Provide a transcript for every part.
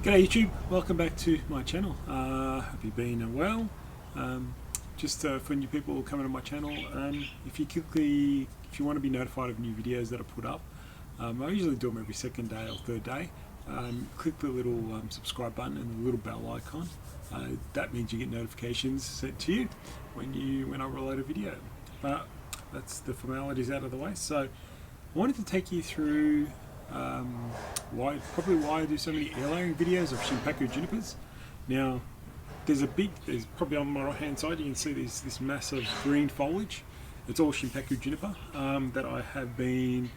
G'day YouTube, welcome back to my channel. Have you been well? Just for new people coming to my channel, if you want to be notified of new videos that I put up, I usually do them every second day or third day. Click the little subscribe button and the little bell icon. That means you get notifications sent to you when I reload a video. But that's the formalities out of the way. So I wanted to take you through why I do so many air layering videos of Shinpaku junipers. Now, there's probably on my right hand side you can see this massive green foliage. It's all Shinpaku juniper that I have been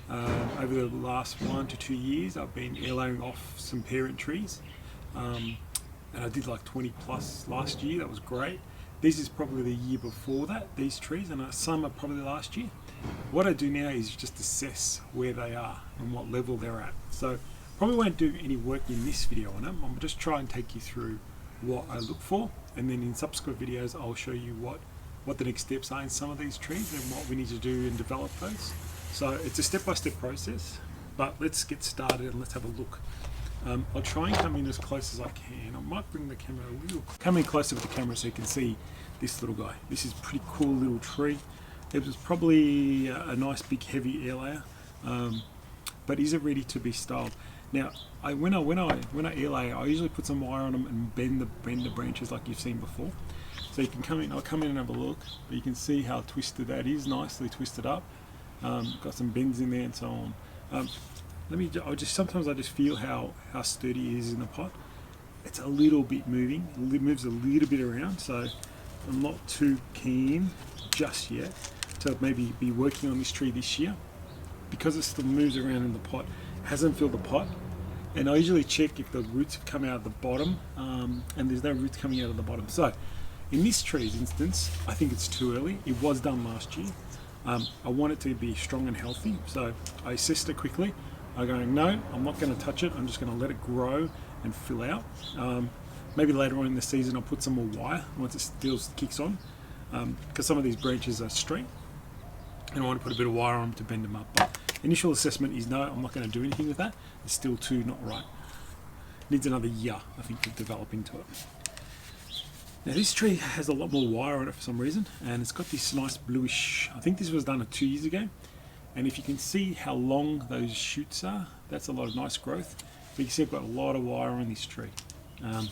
over the last 1 to 2 years. I've been air layering off some parent trees, and I did like 20 plus last year. That was great. This is probably the year before that, these trees, and some are probably last year. What I do now is just assess where they are and what level they're at. So probably won't do any work in this video on them. I'm just try and take you through what I look for, and then in subsequent videos I'll show you what the next steps are in some of these trees and what we need to do and develop those. So it's a step-by-step process, but let's get started and let's have a look. I'll try and come in as close as I can. I might bring the camera a little, come in closer with the camera so you can see this little guy. This is a pretty cool little tree. It was probably a nice big heavy air layer, but is it ready to be styled? Now, when I air layer, I usually put some wire on them and bend the branches like you've seen before. So you can come in. I'll come in and have a look. But you can see how twisted that is, nicely twisted up. Got some bends in there and so on. Sometimes I just feel how sturdy it is in the pot. It's a little bit moving. It moves a little bit around, so I'm not too keen just yet to maybe be working on this tree this year because it still moves around in the pot. It hasn't filled the pot, and I usually check if the roots have come out of the bottom, and there's no roots coming out of the bottom. So in this tree's instance, I think it's too early. It was done last year. I want it to be strong and healthy, so I assessed it quickly. I'm going, no, I'm not going to touch it. I'm just going to let it grow and fill out. Maybe later on in the season I'll put some more wire once it still kicks on, because some of these branches are straight and I want to put a bit of wire on them to bend them up. But initial assessment is no, I'm not going to do anything with that. It's still too not right. Needs another year, I think, to develop into it. Now this tree has a lot more wire on it for some reason, and it's got this nice bluish, I think this was done 2 years ago. And if you can see how long those shoots are, that's a lot of nice growth. But you can see I've got a lot of wire on this tree. Now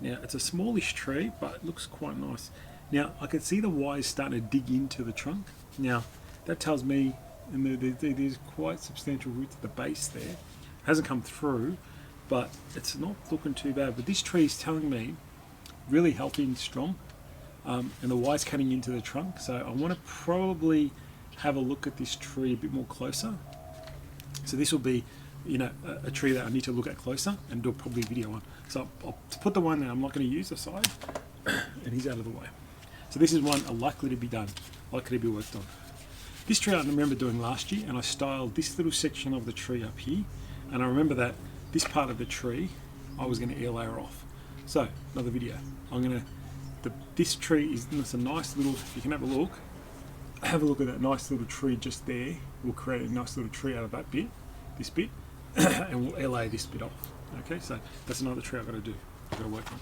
it's a smallish tree, but it looks quite nice. Now I can see the wires starting to dig into the trunk. Now that tells me, and there's quite substantial roots at the base there. It hasn't come through, but it's not looking too bad. But this tree is telling me really healthy and strong, and the wires cutting into the trunk. So I want to probably have a look at this tree a bit more closer. So this will be, a tree that I need to look at closer and do probably a video on. So I'll put the one that I'm not going to use aside, and he's out of the way. So this is one likely to be done, likely to be worked on. This tree I remember doing last year, and I styled this little section of the tree up here, and I remember that this part of the tree I was going to air layer off. So another video. This tree it's a nice little. If you can have a look at that nice little tree just there. We'll create a nice little tree out of that bit, this bit, and we'll air layer this bit off. Okay, so that's another tree I've got to do. I've got to work on.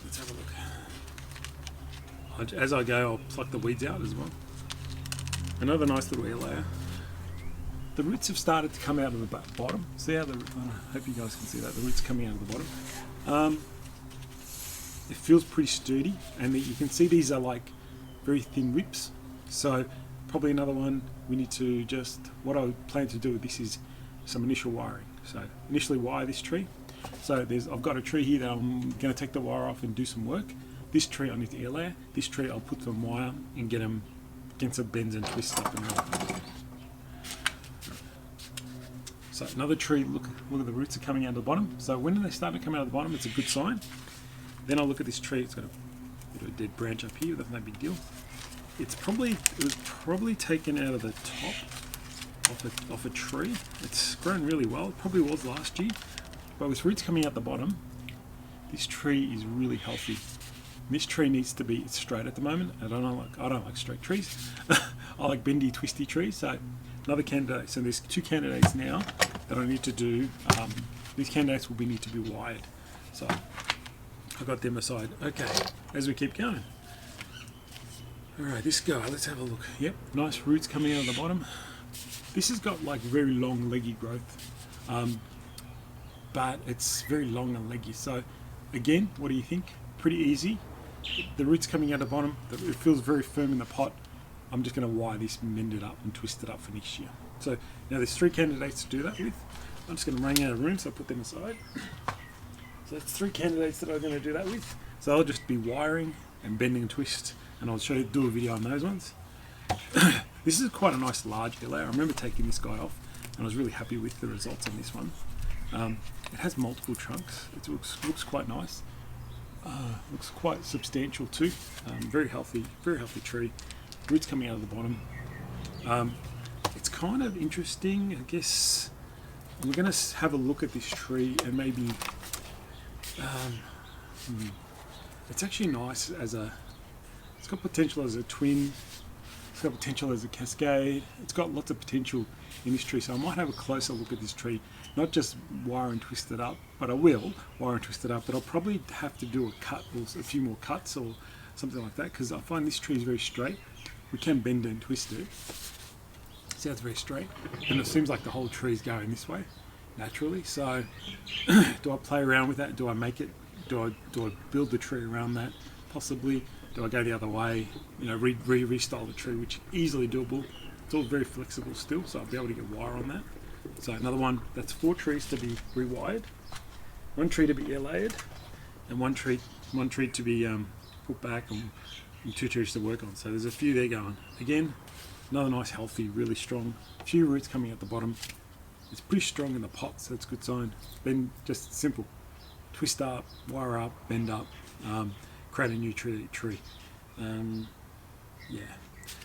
Let's have a look. As I go, I'll pluck the weeds out as well. Another nice little air layer. The roots have started to come out of the bottom. See how I hope you guys can see that. The roots coming out of the bottom. It feels pretty sturdy, and you can see these are like very thin whips. So probably another one we need to what I plan to do with this is some initial wiring. So initially wire this tree. So I've got a tree here that I'm going to take the wire off and do some work. This tree I need to air layer. This tree I'll put some wire and get some bends and twists up and roll. So another tree, look at the roots are coming out of the bottom. So when they start to come out of the bottom, it's a good sign. Then I'll look at this tree. It's got a bit of a dead branch up here. That's no big deal. It was probably taken out of the top of a tree. It's grown really well. It probably was last year, but with roots coming out the bottom, this tree is really healthy. This tree needs to be straight at the moment. I don't like straight trees. I like bendy, twisty trees. So another candidate. So there's 2 candidates now that I need to do these candidates will need to be wired. So I got them aside. Okay, as we keep going. Alright, this guy, let's have a look. Yep, nice roots coming out of the bottom. This has got like very long leggy growth, but it's very long and leggy. So again, what do you think? Pretty easy. The roots coming out of the bottom, it feels very firm in the pot. I'm just going to wire this, mend it up and twist it up for next year. So now there's 3 candidates to do that with. I'm just going to run out of room, so I'll put them aside. So that's 3 candidates that I'm going to do that with. So I'll just be wiring and bending and twist, and I'll do a video on those ones. This is quite a nice large layer. I remember taking this guy off, and I was really happy with the results on this one. It has multiple trunks. It looks quite nice. Looks quite substantial too. Very healthy tree. Roots coming out of the bottom. It's kind of interesting, I guess. I'm going to have a look at this tree and maybe. It's actually nice as a. It's got potential as a twin. It's got potential as a cascade. It's got lots of potential in this tree, so I might have a closer look at this tree. Not just wire and twist it up, but I will wire and twist it up, but I'll probably have to do a cut or a few more cuts or something like that, because I find this tree is very straight. We can bend it and twist it. See how it's very straight? And it seems like the whole tree is going this way, naturally. So do I play around with that? Do I make it? Do I build the tree around that? Possibly. Do I go the other way? You know, restyle the tree, which is easily doable. It's all very flexible still, so I'll be able to get wire on that. So another one, that's 4 trees to be rewired, 1 tree to be air layered, and one tree to be put back, and 2 trees to work on. So there's a few there going. Again, another nice, healthy, really strong. A few roots coming out the bottom. It's pretty strong in the pot, so it's a good sign. Then just simple, twist up, wire up, bend up, create a new tree. Yeah,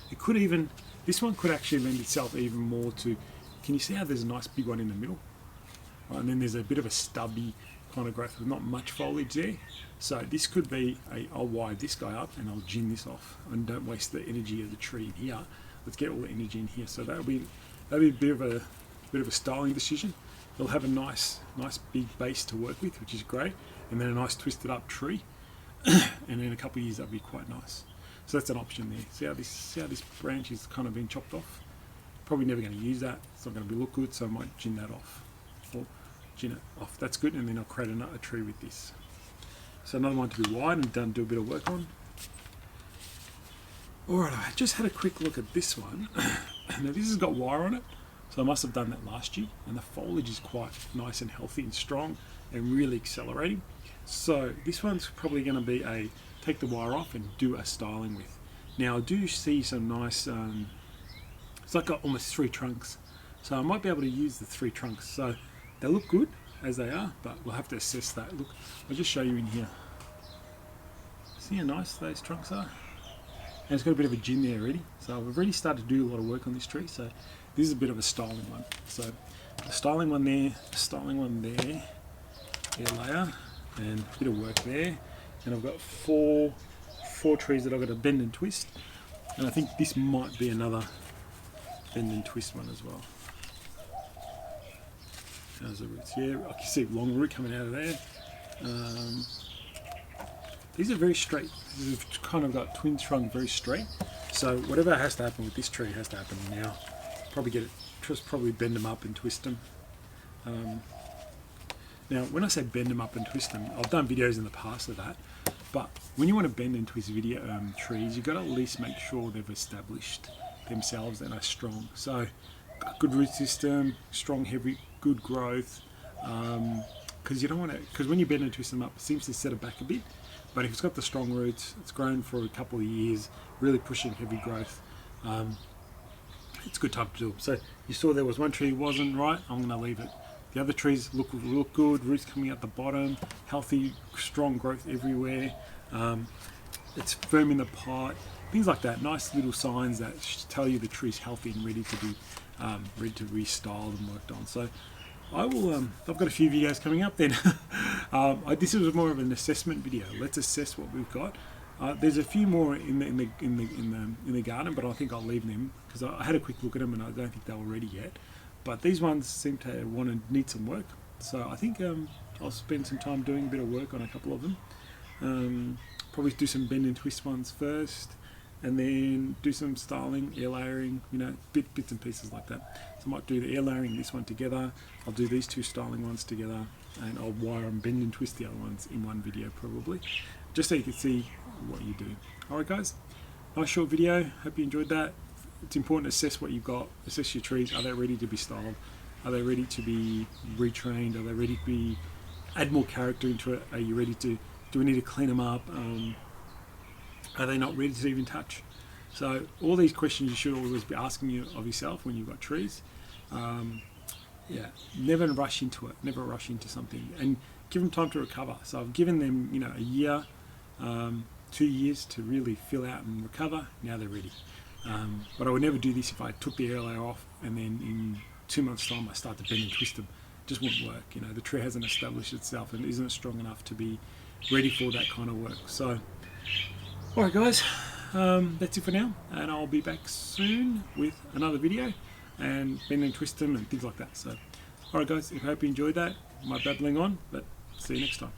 it could even. This one could actually lend itself even more to. Can you see how there's a nice big one in the middle? Right, and then there's a bit of a stubby kind of growth with not much foliage there. So this could be I'll wire this guy up and I'll gin this off, and don't waste the energy of the tree in here. Let's get all the energy in here. So that'll be a bit of a styling decision. It'll have a nice big base to work with, which is great, and then a nice twisted up tree. And in a couple of years that'll be quite nice. So that's an option there. See how this branch is kind of been chopped off? Probably never going to use that. It's not going to look good, so I might gin that off. Or gin it off. That's good, and then I'll create another tree with this. So another one to be wide and do a bit of work on. Alright, I just had a quick look at this one. Now this has got wire on it, so I must have done that last year, and the foliage is quite nice and healthy and strong and really accelerating. So this one's probably going to be a take the wire off and do a styling with. Now I do see some nice, it's like got almost 3 trunks, so I might be able to use the 3 trunks. So they look good as they are, but we'll have to assess that. Look, I'll just show you in here. See how nice those trunks are? And it's got a bit of a gin there already. So we've already started to do a lot of work on this tree. So this is a bit of a styling one. So the styling one there, the styling one there, air layer, and a bit of work there. And I've got four trees that I've got to bend and twist. And I think this might be another bend and twist one as well. There's the roots. Yeah, I can see a long root coming out of there. These are very straight. We've kind of got twin trunk, very straight. So whatever has to happen with this tree has to happen now. Probably bend them up and twist them. Now, when I say bend them up and twist them, I've done videos in the past of that. But when you want to bend and twist trees, you've got to at least make sure they've established themselves and are strong. So, good root system, strong, heavy, good growth. Because you don't want to. Because when you bend and twist them up, it seems to set it back a bit. But if it's got the strong roots, it's grown for a couple of years, really pushing heavy growth. It's a good time to do it. So you saw there was one tree wasn't right. I'm going to leave it. The other trees look good. Roots coming out the bottom, healthy, strong growth everywhere. It's firm in the pot. Things like that. Nice little signs that tell you the tree's healthy and ready to be be styled and worked on. So I will. I've got a few videos coming up. Then this was more of an assessment video. Let's assess what we've got. There's a few more in the garden, but I think I'll leave them because I had a quick look at them and I don't think they were ready yet. But these ones seem to need some work. So I think I'll spend some time doing a bit of work on a couple of them. Probably do some bend and twist ones first, and then do some styling, air layering, you know, bits and pieces like that. So I might do the air layering, this one together, I'll do these two styling ones together, and I'll wire and bend and twist the other ones in one video probably, just so you can see what you do. Alright guys, nice short video, hope you enjoyed that. It's important to assess what you've got, assess your trees. Are they ready to be styled? Are they ready to be retrained? Are they ready to be, add more character into it? Are you ready to, do we need to clean them up? Are they not ready to even touch? So all these questions you should always be asking of yourself when you've got trees. Yeah, never rush into it, never rush into something, and give them time to recover. So I've given them, you know, a year, 2 years to really fill out and recover. Now they're ready. But I would never do this if I took the air layer off and then in 2 months' time I start to bend and twist them. It just wouldn't work. You know, the tree hasn't established itself and isn't strong enough to be ready for that kind of work. So, alright guys, that's it for now, and I'll be back soon with another video and bend and twist them and things like that. So, alright guys, I hope you enjoyed that, my babbling on, but see you next time.